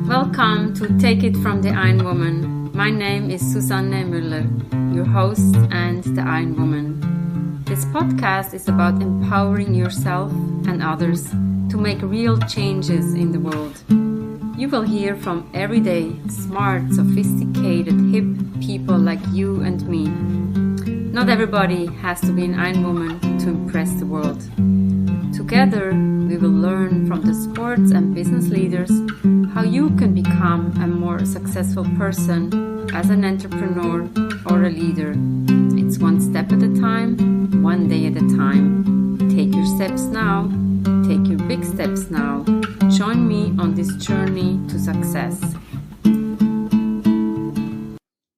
Welcome to Take It from the Ironwoman. My name is Susanne Mueller, your host and the Ironwoman. This podcast is about empowering yourself and others to make real changes in the world. You will hear from everyday, smart, sophisticated, hip people like you and me. Not everybody has to be an Ironwoman to impress the world. Together, we will learn from the sports and business leaders how you can become a more successful person as an entrepreneur or a leader. It's one step at a time, one day at a time. Take your steps now. Take your big steps now. Join me on this journey to success.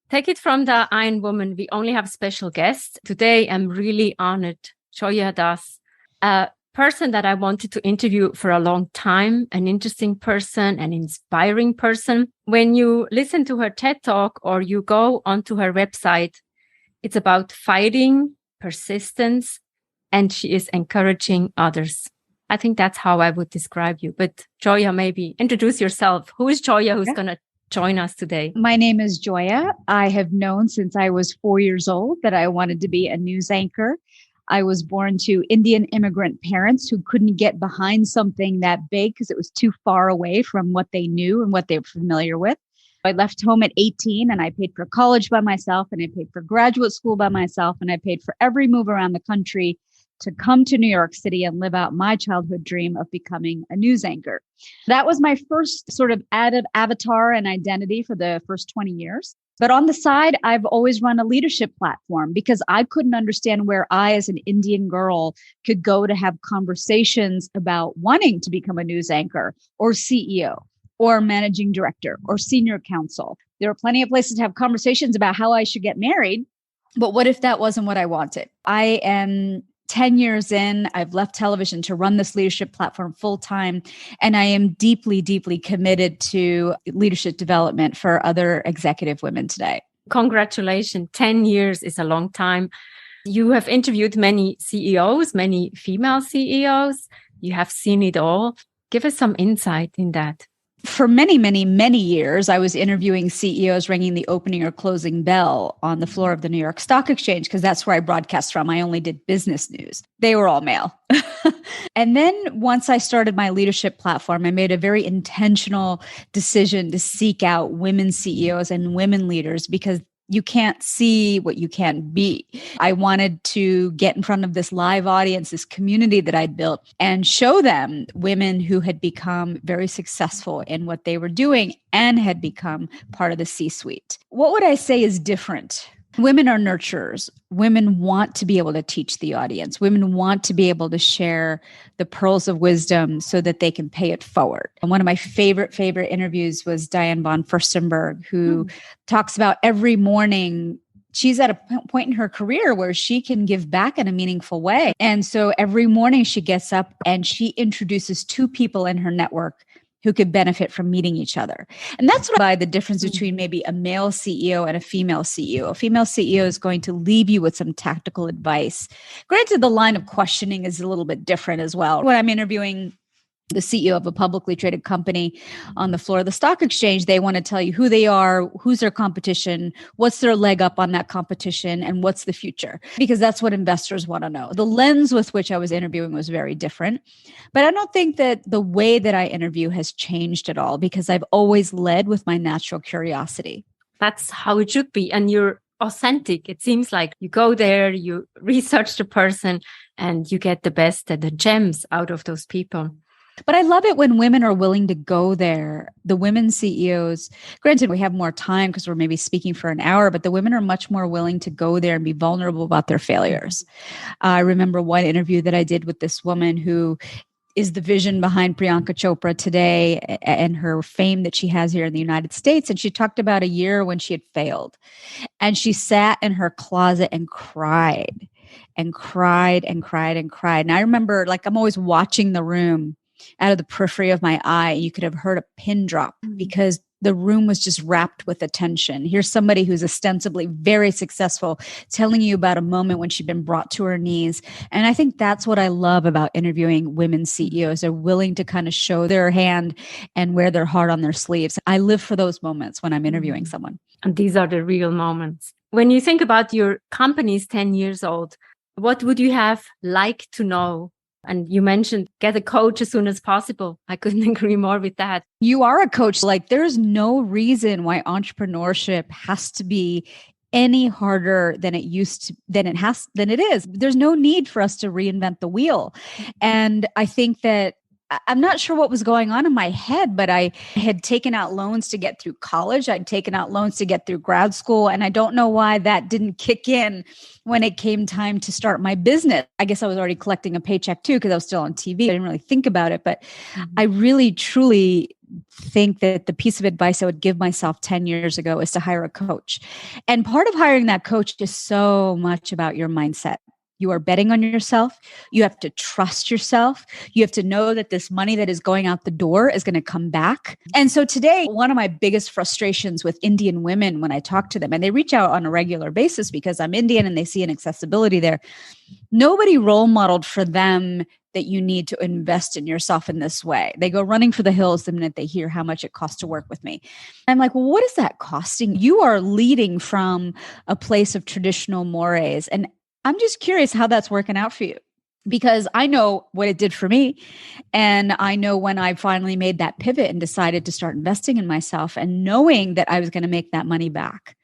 Take it from the Ironwoman. We only have special guests. Today, I'm really honored. Joya Dass, a person that I wanted to interview for a long time, an interesting person, an inspiring person. When you listen to her TED Talk or you go onto her website, it's about fighting, persistence, and she is encouraging others. I think that's how I would describe you. But Joya, maybe introduce yourself. Who is Joya who's going to join us today? My name is Joya. I have known since I was 4 years old that I wanted to be a news anchor. I was born to Indian immigrant parents who couldn't get behind something that big because it was too far away from what they knew and what they were familiar with. I left home at 18 and I paid for college by myself and I paid for graduate school by myself and I paid for every move around the country to come to New York City and live out my childhood dream of becoming a news anchor. That was my first sort of added avatar and identity for the first 20 years. But on the side, I've always run a leadership platform because I couldn't understand where I, as an Indian girl, could go to have conversations about wanting to become a news anchor or CEO or managing director or senior counsel. There are plenty of places to have conversations about how I should get married. But what if that wasn't what I wanted? I am 10 years in, I've left television to run this leadership platform full time. And I am deeply, deeply committed to leadership development for other executive women today. Congratulations. 10 years is a long time. You have interviewed many CEOs, many female CEOs. You have seen it all. Give us some insight in that. For many, many, many years, I was interviewing CEOs ringing the opening or closing bell on the floor of the New York Stock Exchange because that's where I broadcast from. I only did business news. They were all male. And then once I started my leadership platform, I made a very intentional decision to seek out women CEOs and women leaders because you can't see what you can't be. I wanted to get in front of this live audience, this community that I'd built, and show them women who had become very successful in what they were doing and had become part of the C-suite. What would I say is different? Women are nurturers. Women want to be able to teach the audience. Women want to be able to share the pearls of wisdom so that they can pay it forward. And one of my favorite interviews was Diane von Furstenberg, who talks about every morning she's at a point in her career where she can give back in a meaningful way. And so every morning she gets up and she introduces two people in her network who could benefit from meeting each other. And that's what I the difference between maybe a male CEO and a female CEO. A female CEO is going to leave you with some tactical advice. Granted, the line of questioning is a little bit different as well. When I'm interviewing the CEO of a publicly traded company on the floor of the stock exchange, they want to tell you who they are, who's their competition, what's their leg up on that competition, and what's the future, because that's what investors want to know. The lens with which I was interviewing was very different, but I don't think that the way that I interview has changed at all because I've always led with my natural curiosity. That's how it should be. And you're authentic. It seems like you go there, you research the person, and you get the best and the gems out of those people. But I love it when women are willing to go there. The women CEOs, granted, we have more time because we're maybe speaking for an hour, but the women are much more willing to go there and be vulnerable about their failures. I remember one interview that I did with this woman who is the vision behind Priyanka Chopra today and her fame that she has here in the United States. And she talked about a year when she had failed. And she sat in her closet and cried and cried and cried and cried. And I remember, like, I'm always watching the room out of the periphery of my eye. You could have heard a pin drop because the room was just wrapped with attention. Here's somebody who's ostensibly very successful telling you about a moment when she'd been brought to her knees. And I think that's what I love about interviewing women CEOs. They're willing to kind of show their hand and wear their heart on their sleeves. I live for those moments when I'm interviewing someone. And these are the real moments. When you think about your company's 10 years old, what would you have liked to know? And you mentioned get a coach as soon as possible. I couldn't agree more with that. You are a coach. Like there's no reason why entrepreneurship has to be any harder than it is. There's no need for us to reinvent the wheel. And I think that I'm not sure what was going on in my head, but I had taken out loans to get through college. I'd taken out loans to get through grad school. And I don't know why that didn't kick in when it came time to start my business. I guess I was already collecting a paycheck too, because I was still on TV. I didn't really think about it, but I really, truly think that the piece of advice I would give myself 10 years ago is to hire a coach. And part of hiring that coach is so much about your mindset. You are betting on yourself. You have to trust yourself. You have to know that this money that is going out the door is going to come back. And so today, one of my biggest frustrations with Indian women when I talk to them, and they reach out on a regular basis because I'm Indian and they see an accessibility there. Nobody role modeled for them that you need to invest in yourself in this way. They go running for the hills the minute they hear how much it costs to work with me. I'm like, well, what is that costing? You are leading from a place of traditional mores. And I'm just curious how that's working out for you, because I know what it did for me. And I know when I finally made that pivot and decided to start investing in myself and knowing that I was going to make that money back,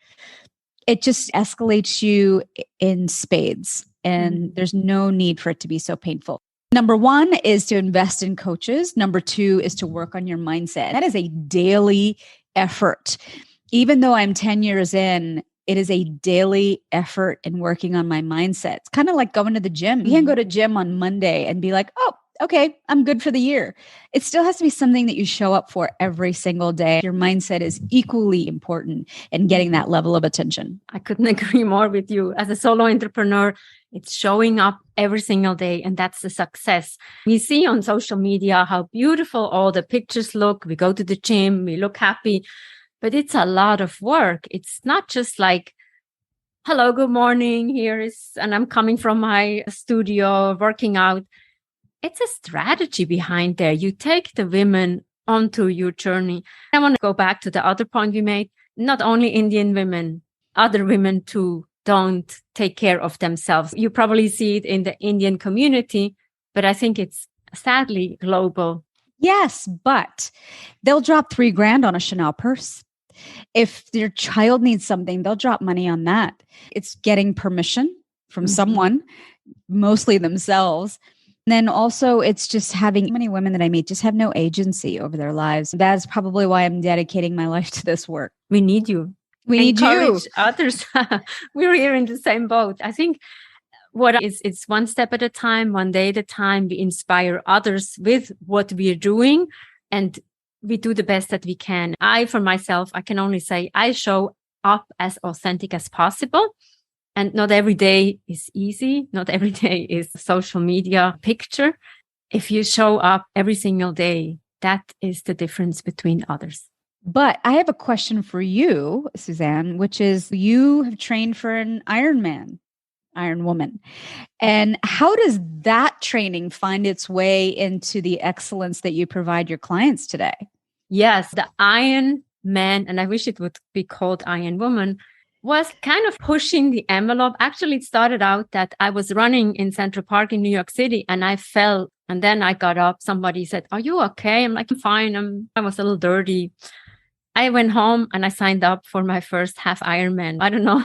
it just escalates you in spades. And there's no need for it to be so painful. Number one is to invest in coaches. Number two is to work on your mindset. That is a daily effort. Even though I'm 10 years in, it is a daily effort in working on my mindset. It's kind of like going to the gym. You can't go to gym on Monday and be like, oh, okay, I'm good for the year. It still has to be something that you show up for every single day. Your mindset is equally important in getting that level of attention. I couldn't agree more with you. As a solo entrepreneur, it's showing up every single day, and that's the success. We see on social media how beautiful all the pictures look. We go to the gym, we look happy. But it's a lot of work. It's not just like, hello, good morning, and I'm coming from my studio working out. It's a strategy behind there. You take the women onto your journey. I want to go back to the other point we made. Not only Indian women, other women too don't take care of themselves. You probably see it in the Indian community, but I think it's sadly global. Yes, but they'll drop $3,000 on a Chanel purse. If your child needs something, they'll drop money on that. It's getting permission from someone, mostly themselves. And then also it's just having many women that I meet just have no agency over their lives. That's probably why I'm dedicating my life to this work. We need you. We need you. Encourage others. We're here in the same boat. I think it's one step at a time, one day at a time. We inspire others with what we are doing, and we do the best that we can. For myself, I can only say I show up as authentic as possible. And not every day is easy. Not every day is a social media picture. If you show up every single day, that is the difference between others. But I have a question for you, Susanne, which is you have trained for an Ironwoman. And how does that training find its way into the excellence that you provide your clients today? Yes, the Iron Man, and I wish it would be called Iron Woman, was kind of pushing the envelope. Actually, it started out that I was running in Central Park in New York City and I fell. And then I got up. Somebody said, "Are you okay?" I'm like, "I'm fine. I was a little dirty." I went home and I signed up for my first half Ironman. I don't know.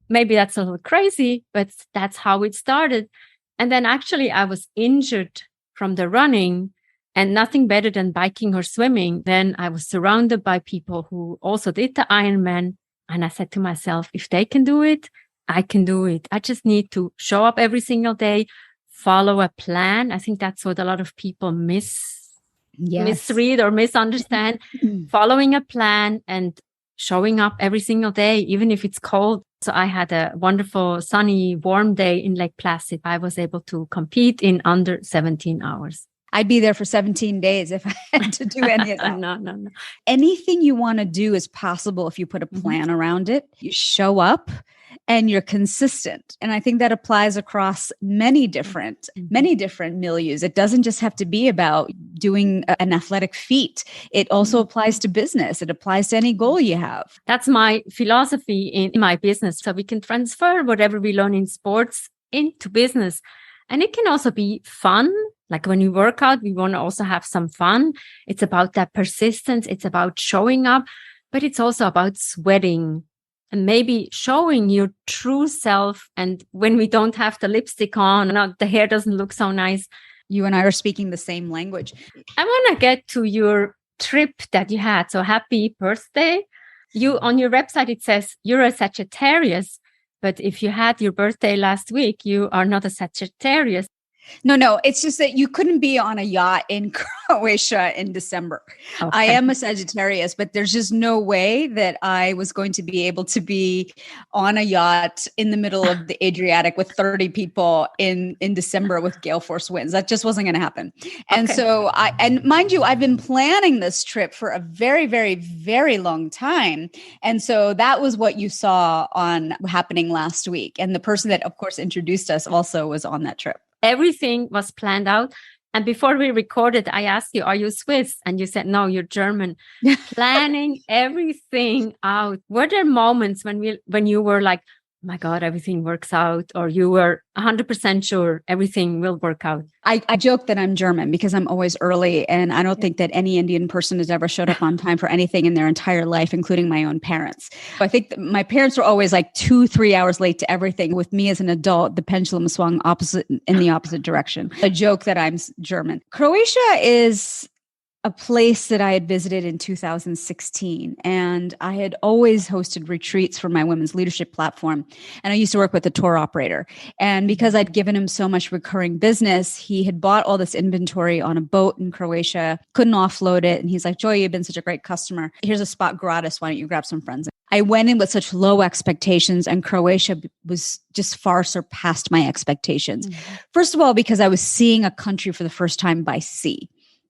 Maybe that's a little crazy, but that's how it started. And then actually I was injured from the running, and nothing better than biking or swimming. Then I was surrounded by people who also did the Ironman. And I said to myself, if they can do it, I can do it. I just need to show up every single day, follow a plan. I think that's what a lot of people misread or misunderstand. Following a plan and showing up every single day, even if it's cold. So I had a wonderful, sunny, warm day in Lake Placid. I was able to compete in under 17 hours. I'd be there for 17 days if I had to do any of that. No. Anything you want to do is possible if you put a plan around it. You show up and you're consistent. And I think that applies across many different milieus. It doesn't just have to be about doing an athletic feat. It also applies to business. It applies to any goal you have. That's my philosophy in my business. So we can transfer whatever we learn in sports into business. And it can also be fun. Like when we work out, we want to also have some fun. It's about that persistence. It's about showing up, but it's also about sweating and maybe showing your true self. And when we don't have the lipstick on, or the hair doesn't look so nice. You and I are speaking the same language. I want to get to your trip that you had. So happy birthday. On your website, it says you're a Sagittarius, but if you had your birthday last week, you are not a Sagittarius. No. It's just that you couldn't be on a yacht in Croatia in December. Okay. I am a Sagittarius, but there's just no way that I was going to be able to be on a yacht in the middle of the Adriatic with 30 people in December with gale force winds. That just wasn't going to happen. And so and mind you, I've been planning this trip for a very, very, very long time. And so that was what you saw happening last week. And the person that, of course, introduced us also was on that trip. Everything was planned out. And before we recorded, I asked you, are you Swiss? And you said, no, you're German. Planning everything out. Were there moments when you were like, oh my God, everything works out, or you were 100% sure everything will work out? I joke that I'm German because I'm always early. And I don't think that any Indian person has ever showed up on time for anything in their entire life, including my own parents. I think that my parents were always like 2-3 hours late to everything. With me as an adult, the pendulum swung in the opposite direction. A joke that I'm German. Croatia is a place that I had visited in 2016. And I had always hosted retreats for my women's leadership platform. And I used to work with a tour operator. And because I'd given him so much recurring business, he had bought all this inventory on a boat in Croatia, couldn't offload it. And he's like, Joya, you've been such a great customer. Here's a spot gratis. Why don't you grab some friends? I went in with such low expectations, and Croatia was just far surpassed my expectations. First of all, because I was seeing a country for the first time by sea.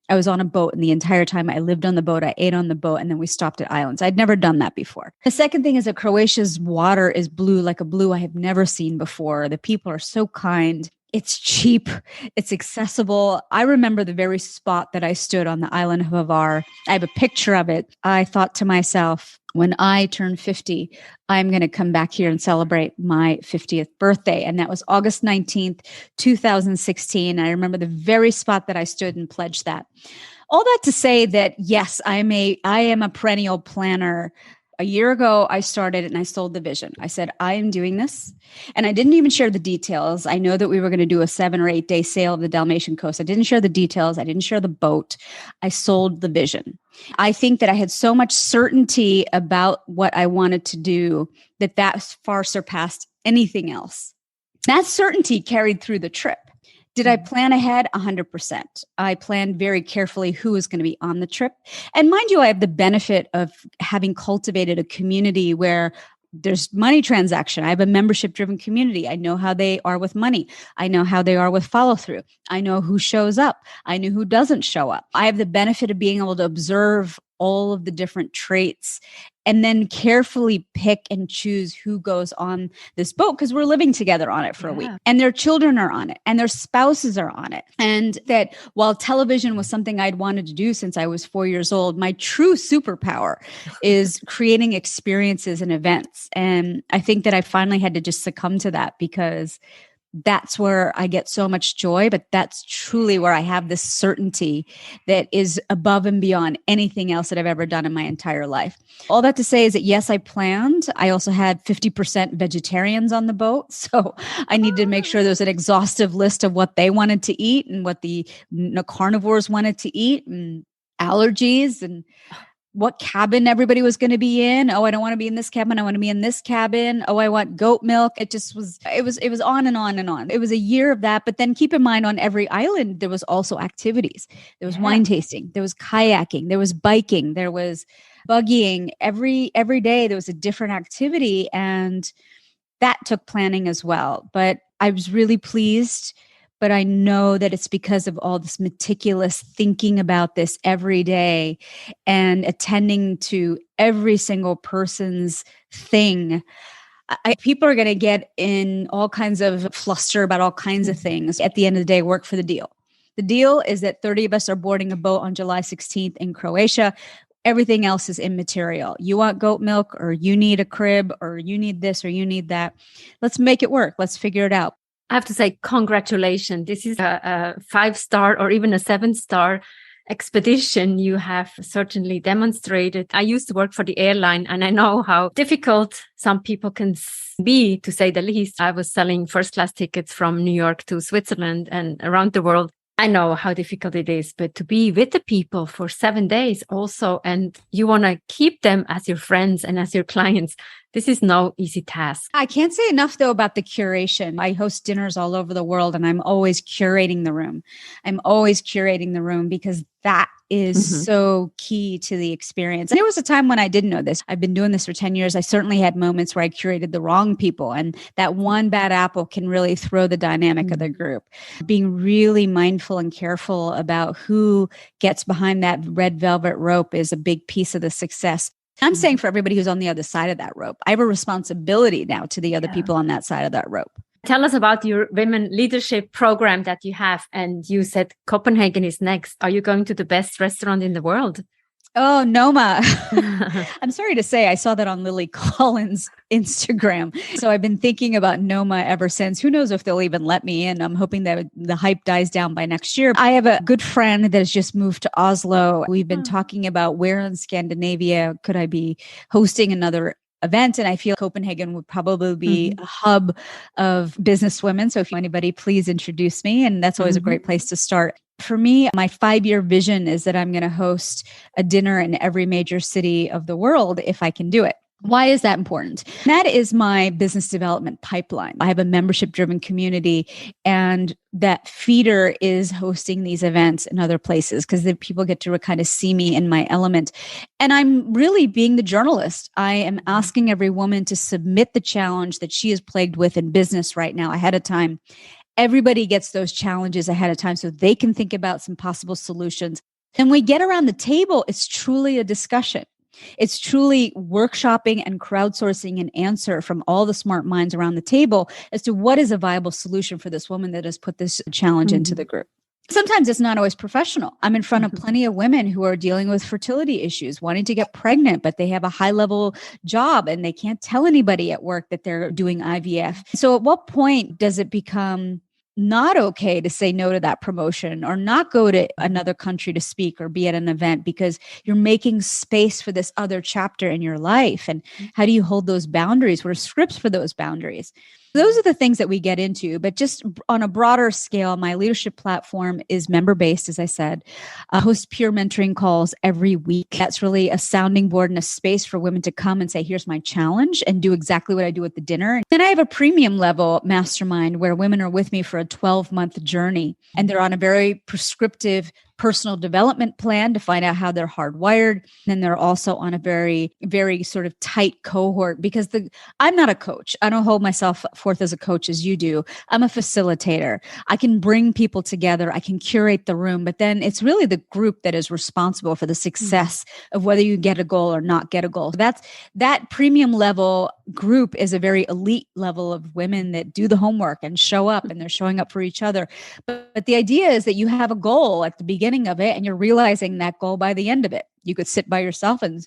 I was on a boat, and the entire time I lived on the boat, I ate on the boat, and then we stopped at islands. I'd never done that before. The second thing is that Croatia's water is blue, like a blue I have never seen before. The people are so kind. It's cheap. It's accessible. I remember the very spot that I stood on the island of Hvar. I have a picture of it. I thought to myself, when I turn 50, I'm going to come back here and celebrate my 50th birthday. And that was August 19th, 2016. I remember the very spot that I stood and pledged that. All that to say that, yes, I am a perennial planner. A year ago, I started and I sold the vision. I said, I am doing this. And I didn't even share the details. I know that we were going to do a 7 or 8 day sail of the Dalmatian coast. I didn't share the details. I didn't share the boat. I sold the vision. I think that I had so much certainty about what I wanted to do that far surpassed anything else. That certainty carried through the trip. Did I plan ahead? 100%. I planned very carefully who was going to be on the trip. And mind you, I have the benefit of having cultivated a community where there's money transaction. I have a membership-driven community. I know how they are with money. I know how they are with follow-through. I know who shows up. I know who doesn't show up. I have the benefit of being able to observe all of the different traits and then carefully pick and choose who goes on this boat, because we're living together on it for a week, and their children are on it and their spouses are on it. And that while television was something I'd wanted to do since I was 4 years old, my true superpower is creating experiences and events. And I think that I finally had to just succumb to that, because that's where I get so much joy, but that's truly where I have this certainty that is above and beyond anything else that I've ever done in my entire life. All that to say is that, yes, I planned. I also had 50% vegetarians on the boat. So I needed to make sure there's an exhaustive list of what they wanted to eat and what the carnivores wanted to eat, and allergies, and what cabin everybody was going to be in. Oh, I don't want to be in this cabin. I want to be in this cabin. Oh, I want goat milk. It was on and on and on. It was a year of that. But then keep in mind, on every island, there was also activities. There was wine tasting. There was kayaking. There was biking. There was buggying. Every day there was a different activity. And that took planning as well. But I was really pleased but I know that it's because of all this meticulous thinking about this every day and attending to every single person's thing. People are going to get in all kinds of fluster about all kinds of things. At the end of the day, work for the deal. The deal is that 30 of us are boarding a boat on July 16th in Croatia. Everything else is immaterial. You want goat milk, or you need a crib, or you need this, or you need that. Let's make it work. Let's figure it out. I have to say, congratulations. This is a 5-star or even a 7-star expedition. You have certainly demonstrated. I used to work for the airline, and I know how difficult some people can be, to say the least. I was selling first-class tickets from New York to Switzerland and around the world. I know how difficult it is, but to be with the people for 7 days also, and you want to keep them as your friends and as your clients, this is no easy task. I can't say enough, though, about the curation. I host dinners all over the world, and I'm always curating the room. Because that is so key to the experience. And there was a time when I didn't know this. I've been doing this for 10 years. I certainly had moments where I curated the wrong people, and that one bad apple can really throw the dynamic of the group. Being really mindful and careful about who gets behind that red velvet rope is a big piece of the success. I'm saying for everybody who's on the other side of that rope, I have a responsibility now to the other people on that side of that rope. Tell us about your women leadership program that you have. And you said Copenhagen is next. Are you going to the best restaurant in the world? Oh, Noma. I'm sorry to say, I saw that on Lily Collins' Instagram. So I've been thinking about Noma ever since. Who knows if they'll even let me in. I'm hoping that the hype dies down by next year. I have a good friend that has just moved to Oslo. We've been talking about where in Scandinavia could I be hosting another event. And I feel Copenhagen would probably be a hub of business women. So if anybody, please introduce me. And that's always a great place to start. For me, my 5-year vision is that I'm going to host a dinner in every major city of the world if I can do it. Why is that important? That is my business development pipeline. I have a membership-driven community, and that feeder is hosting these events in other places because the people get to kind of see me in my element. And I'm really being the journalist. I am asking every woman to submit the challenge that she is plagued with in business right now ahead of time. Everybody gets those challenges ahead of time so they can think about some possible solutions. And we get around the table, it's truly a discussion. It's truly workshopping and crowdsourcing an answer from all the smart minds around the table as to what is a viable solution for this woman that has put this challenge into the group. Sometimes it's not always professional. I'm in front of plenty of women who are dealing with fertility issues, wanting to get pregnant, but they have a high-level job and they can't tell anybody at work that they're doing IVF. So at what point does it become not okay to say no to that promotion or not go to another country to speak or be at an event because you're making space for this other chapter in your life? And how do you hold those boundaries? What are scripts for those boundaries? Those are the things that we get into, but just on a broader scale, my leadership platform is member-based, as I said. I host peer mentoring calls every week. That's really a sounding board and a space for women to come and say, here's my challenge, and do exactly what I do at the dinner. Then I have a premium level mastermind where women are with me for a 12-month journey, and they're on a very prescriptive personal development plan to find out how they're hardwired. And they're also on a very, very sort of tight cohort because I'm not a coach. I don't hold myself forth as a coach as you do. I'm a facilitator. I can bring people together. I can curate the room, but then it's really the group that is responsible for the success of whether you get a goal or not get a goal. That premium level group is a very elite level of women that do the homework and show up, and they're showing up for each other. But the idea is that you have a goal at the beginning of it, and you're realizing that goal by the end of it. You could sit by yourself and,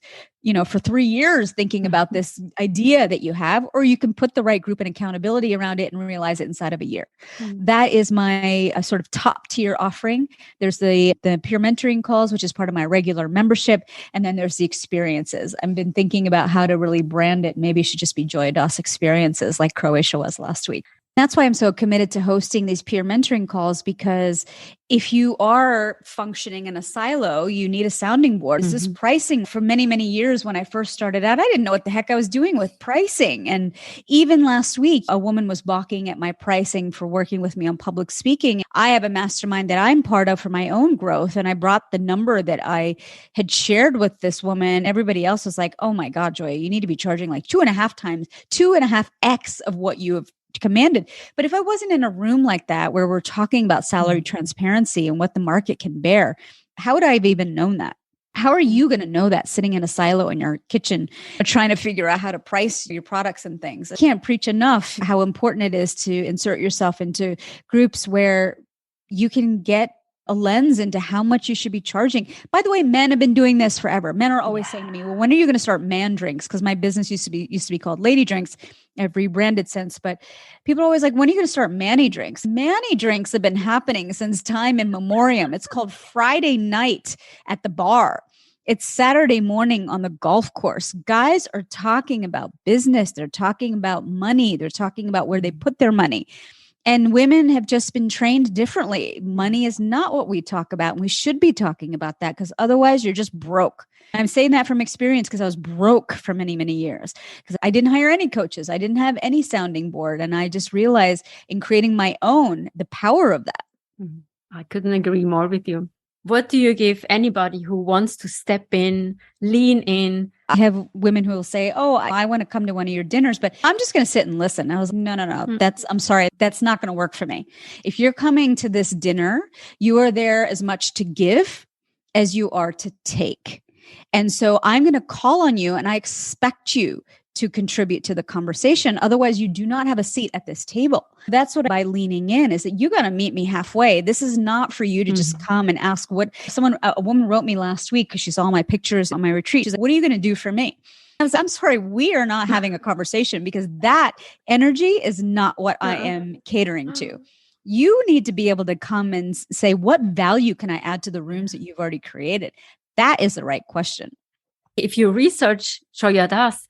for 3 years thinking about this idea that you have, or you can put the right group and accountability around it and realize it inside of a year. That is my sort of top tier offering. There's the peer mentoring calls, which is part of my regular membership. And then there's the experiences. I've been thinking about how to really brand it. Maybe it should just be Joya Dass experiences like Croatia was last week. That's why I'm so committed to hosting these peer mentoring calls, because if you are functioning in a silo, you need a sounding board. This is pricing. For many, many years when I first started out, I didn't know what the heck I was doing with pricing. And even last week, a woman was balking at my pricing for working with me on public speaking. I have a mastermind that I'm part of for my own growth. And I brought the number that I had shared with this woman. Everybody else was like, oh my God, Joya, you need to be charging like 2.5x of what you have commanded. But if I wasn't in a room like that, where we're talking about salary transparency and what the market can bear, how would I have even known that? How are you going to know that sitting in a silo in your kitchen, trying to figure out how to price your products and things? I can't preach enough how important it is to insert yourself into groups where you can get a lens into how much you should be charging. By the way, men have been doing this forever. Men are always saying to me, well, when are you going to start man drinks? Because my business used to be called Lady Drinks. I've rebranded since, but people are always like, when are you going to start Manny drinks? Manny drinks have been happening since time immemorial. It's called Friday night at the bar. It's Saturday morning on the golf course. Guys are talking about business. They're talking about money. They're talking about where they put their money. And women have just been trained differently. Money is not what we talk about. And we should be talking about that, because otherwise you're just broke. I'm saying that from experience, because I was broke for many, many years, because I didn't hire any coaches. I didn't have any sounding board. And I just realized in creating my own, the power of that. I couldn't agree more with you. What do you give anybody who wants to step in, lean in? I have women who will say, oh, I want to come to one of your dinners, but I'm just going to sit and listen. I was no. I'm sorry. That's not going to work for me. If you're coming to this dinner, you are there as much to give as you are to take. And so I'm going to call on you, and I expect you to contribute to the conversation. Otherwise, you do not have a seat at this table. That's what by leaning in is that you got to meet me halfway. This is not for you to just come and ask what a woman wrote me last week because she saw my pictures on my retreat. She's like, what are you going to do for me? I was, I'm sorry, we are not having a conversation, because that energy is not what I am catering to. You need to be able to come and say, what value can I add to the rooms that you've already created? That is the right question. If you research Joya Dass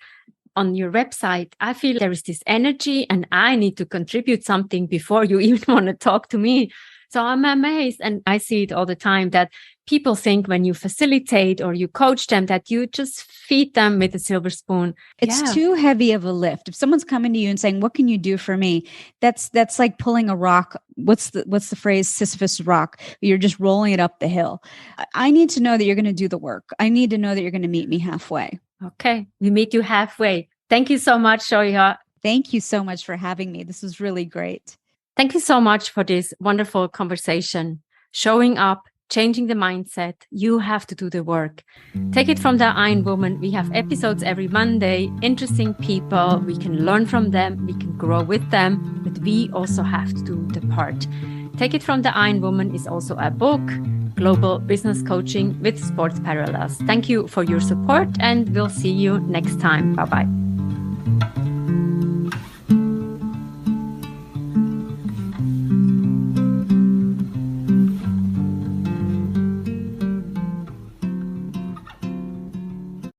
on your website, I feel there is this energy and I need to contribute something before you even want to talk to me. So I'm amazed, and I see it all the time, that people think when you facilitate or you coach them that you just feed them with a silver spoon. It's too heavy of a lift. If someone's coming to you and saying, what can you do for me? That's like pulling a rock. What's the phrase? Sisyphus rock. You're just rolling it up the hill. I need to know that you're going to do the work. I need to know that you're going to meet me halfway. Okay. We meet you halfway. Thank you so much, Joya. Thank you so much for having me. This was really great. Thank you so much for this wonderful conversation. Showing up, changing the mindset. You have to do the work. Take it from the Ironwoman. We have episodes every Monday, interesting people. We can learn from them. We can grow with them, but we also have to do the part. Take It from the Ironwoman is also a book, Global Business Coaching with Sports Parallels. Thank you for your support, and we'll see you next time. Bye-bye.